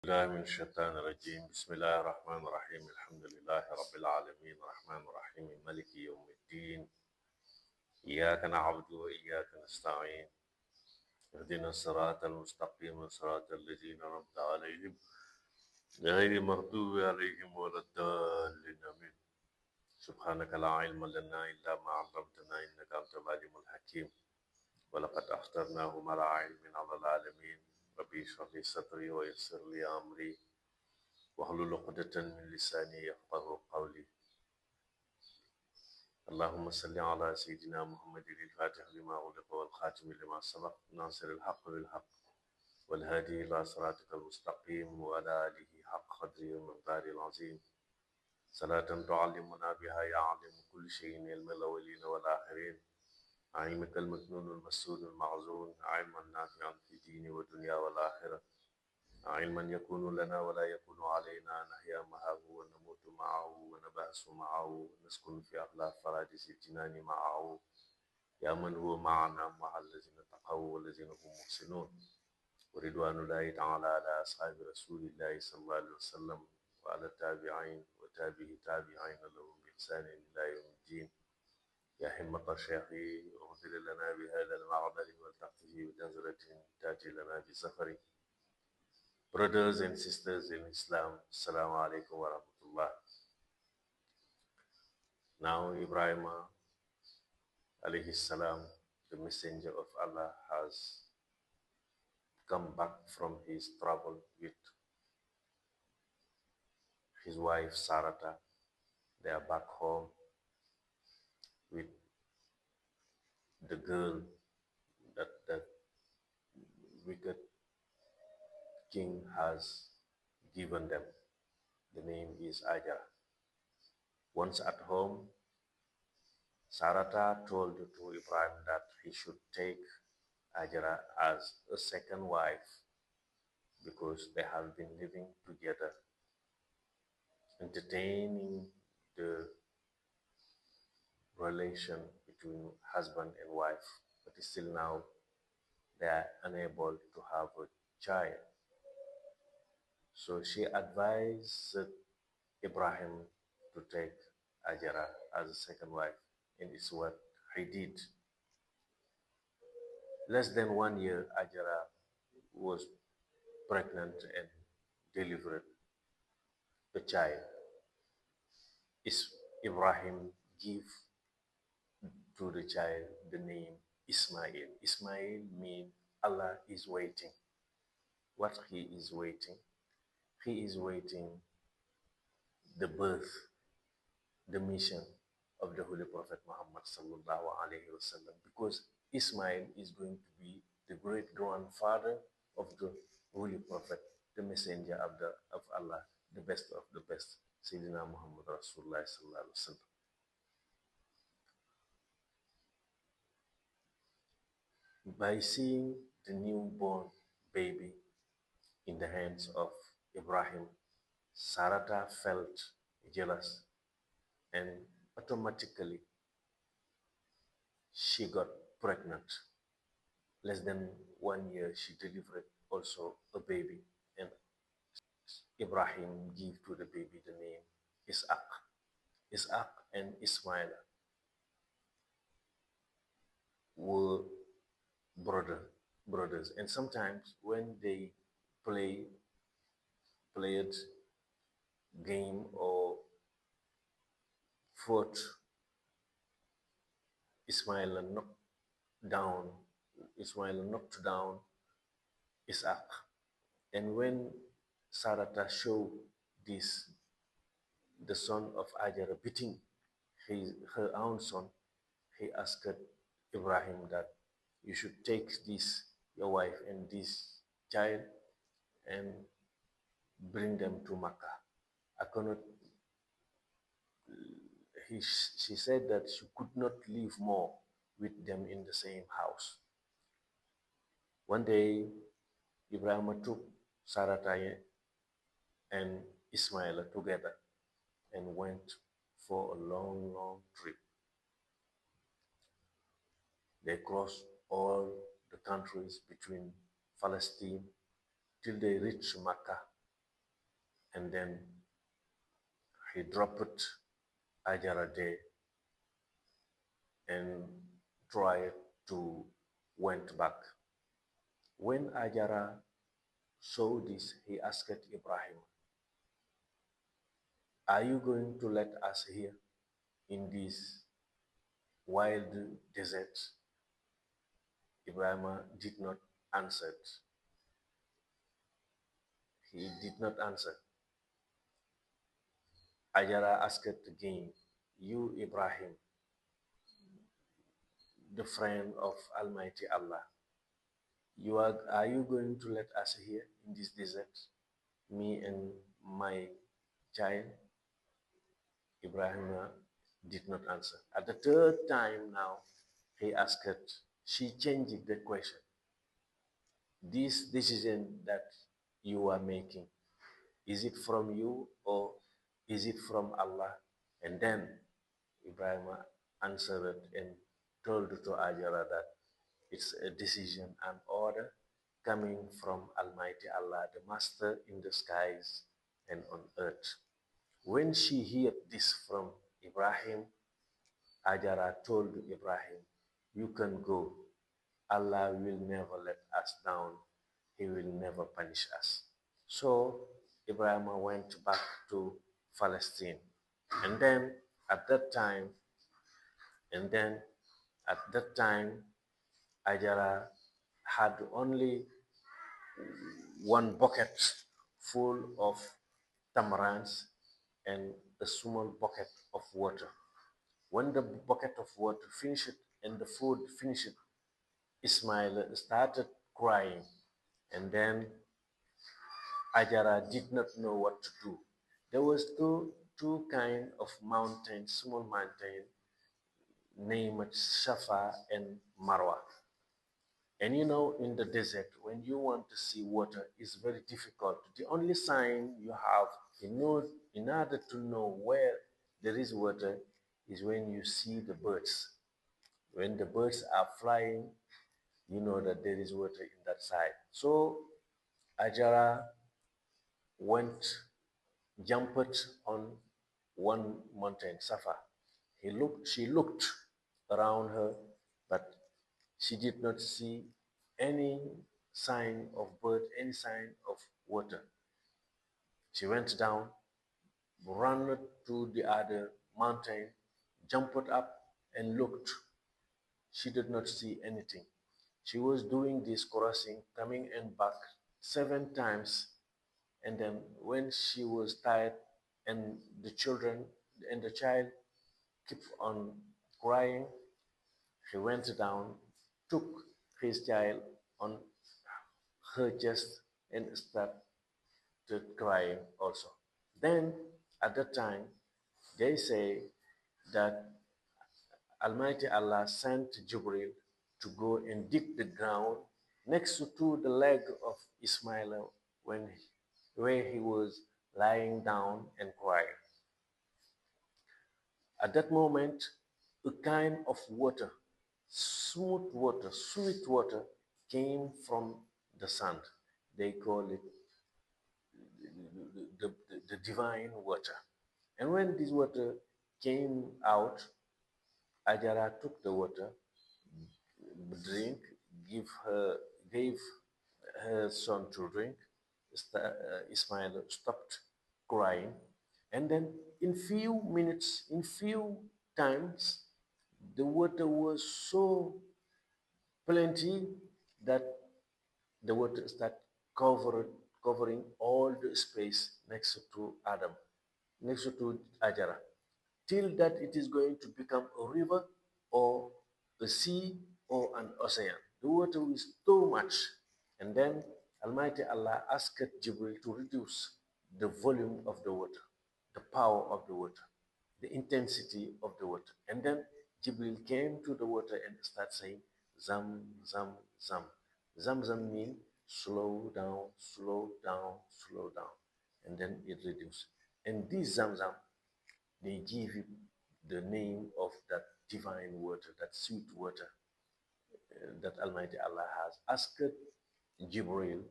الله من الشيطان الرجيم بسم الله الرحمن الرحيم الحمد لله رب العالمين الرحمن الرحيم مالك يوم الدين إياك نعبد وإياك نستعين اهدنا الصراط المستقيم صراط الذين أنعمت عليهم غير المغضوب عليهم ولا الضالين آمين سبحانك لا علم لنا إلا ما علمتنا إنك أنت العليم الحكيم ولقد اخترناهم على علم على العالمين ربي اشرح لي صدري ويسر لي أمري واحلل عقدة من لساني يفقهوا قولي اللهم صل على سيدنا محمد الفاتح لما أغلق والخاتم لما سبق ناصر الحق بالحق والهادي إلى صراطك المستقيم وعلى آله حق قدره ومقداره العظيم صلاة تعلمنا بها يا عالم كل شيء علم الأولين والآخرين علمك المكنون المسؤول المعزون علما نافعا في الدين والدنيا والآخرة علما يكون لنا ولا يكون علينا نحيا معه ونموت معه ونبعث معه ونسكن في أغلى فرادس الجنان معه يا من هو معنا مع الذين اتقوا والذين هم محسنون ورضوان الله تعالى على أصحاب رسول الله صلى الله عليه وسلم وعلى التابعين وتابعي تابعين لهم بإحسان إلى يوم الدين يا همة الشيخ اغفر لنا بهذا المعبر والتقي بنظرة تأتي لنا بسفر. Brothers and sisters in Islam, Assalamu alaikum wa rahmatullah. Now Ibrahim alayhi salam, the messenger of Allah, has come back from his travel with his wife Sarata. They are back home with the girl that the wicked king has given them. The name is Ajara. Once at home, Sarata told to Ibrahim that he should take Ajara as a second wife because they have been living together, entertaining the relation between husband and wife, but still now they are unable to have a child. So she advised Ibrahim to take Ajara as a second wife, and it's what he did. Less than 1 year, Ajara was pregnant and delivered a child. Ibrahim gave to the child the name Ismail. Ismail means Allah is waiting. What he is waiting? He is waiting the birth, the mission of the Holy Prophet Muhammad sallallahu alaihi wasallam, because Ismail is going to be the great grandfather of the Holy Prophet, the messenger of Allah, the best of the best, Sayyidina Muhammad Rasulullah sallallahu alaihi wasallam. By seeing the newborn baby in the hands of Ibrahim, Sarata felt jealous and automatically she got pregnant. Less than 1 year, she delivered also a baby, and Ibrahim gave to the baby the name Ishaq. Ishaq and Ismail were brothers, and sometimes when they played game or fought, Ismail knocked down Ishaq. And when Sarata showed this, the son of Ajara beating her own son, he asked Ibrahim that you should take this, your wife and this child, and bring them to Makkah. I cannot. She said that she could not live more with them in the same house. One day, Ibrahim took Sarata and Ismail together and went for a long trip. They crossed all the countries between Palestine till they reached Makkah. and then he dropped Ajara there and tried to went back. When Ajara saw this, he asked Ibrahim, "Are you going to let us here in this wild desert?" Ibrahim did not answer. He did not answer. Ajara asked again, "You, Ibrahim, the friend of Almighty Allah, are you going to let us here in this desert, me and my child?" Ibrahim did not answer. At the third time now, he asked, she changed the question. This decision that you are making, is it from you or is it from Allah? And then Ibrahim answered and told to Ajara that it's a decision and order coming from Almighty Allah, the Master in the skies and on earth. When she heard this from Ibrahim, Ajara told Ibrahim, "You can go. Allah will never let us down. He will never punish us." So Ibrahim went back to Palestine. And then at that time, and then at that time, Ajara had only one bucket full of tamarinds and a small bucket of water. When the bucket of water finished and the food finished, Ismail started crying, and then Ajara did not know what to do. There was two kind of mountains, small mountain named Safa and Marwa. And in the desert, when you want to see water, it's very difficult. The only sign you have in order to know where there is water is when you see the birds. When the birds are flying, you know that there is water in that side. So Ajara went, jumped on one mountain, Safa. She looked around her, but she did not see any sign of bird, any sign of water. She went down, ran to the other mountain, jumped up and looked. She did not see anything. She was doing this crossing, coming and back 7 times. And then when she was tired and the children and the child kept on crying, she went down, took his child on her chest and started crying also. Then at that time, they say that Almighty Allah sent Jibril to go and dig the ground next to the leg of Ismail where he was lying down and crying. At that moment, a kind of water, smooth water, sweet water, came from the sand. They call it the divine water. And when this water came out, Ajara took the water, drink, gave her son to drink. Ismail stopped crying, and then in few minutes, in few times, the water was so plenty that the water started covering all the space next to Adam, next to Ajara, till that it is going to become a river or a sea or an ocean. The water is too much. And then Almighty Allah asked Jibril to reduce the volume of the water, the power of the water, the intensity of the water. And then Jibril came to the water and started saying, Zam, Zam, Zam. Zam, Zam means slow down, slow down, slow down. And then it reduced. And this Zam, Zam, they give it the name of that divine water, that sweet water that Almighty Allah has asked Jibril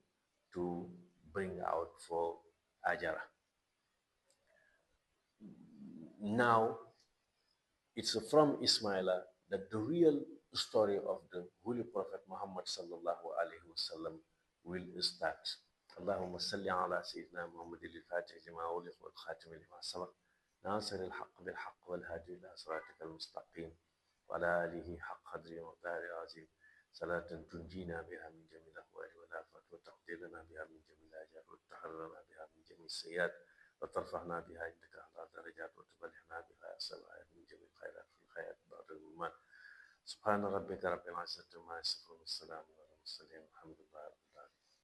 to bring out for Ajara. now it's from Ismaila that the real story of the Holy Prophet Muhammad sallallahu alaihi wasallam will start. اللهم صل على سيدنا محمد الفاتح لما أغلق والخاتم لما سبق ناصر الحق بالحق والهادي إلى صراطك المستقيم وعلى آله حق قدره ومقداره العظيم صلاة تنجينا بها من جميع الأهوال والآفات وتقضي لنا بها من جميع الآجال وتحررنا بها من جميع السيئات وترفعنا بها عندك أعلى درجات وتبلغنا بها السماء من جميع الخيرات في الحياة بعد الممات سبحان ربك رب العزة عما يصفون والسلام على المرسلين والحمد لله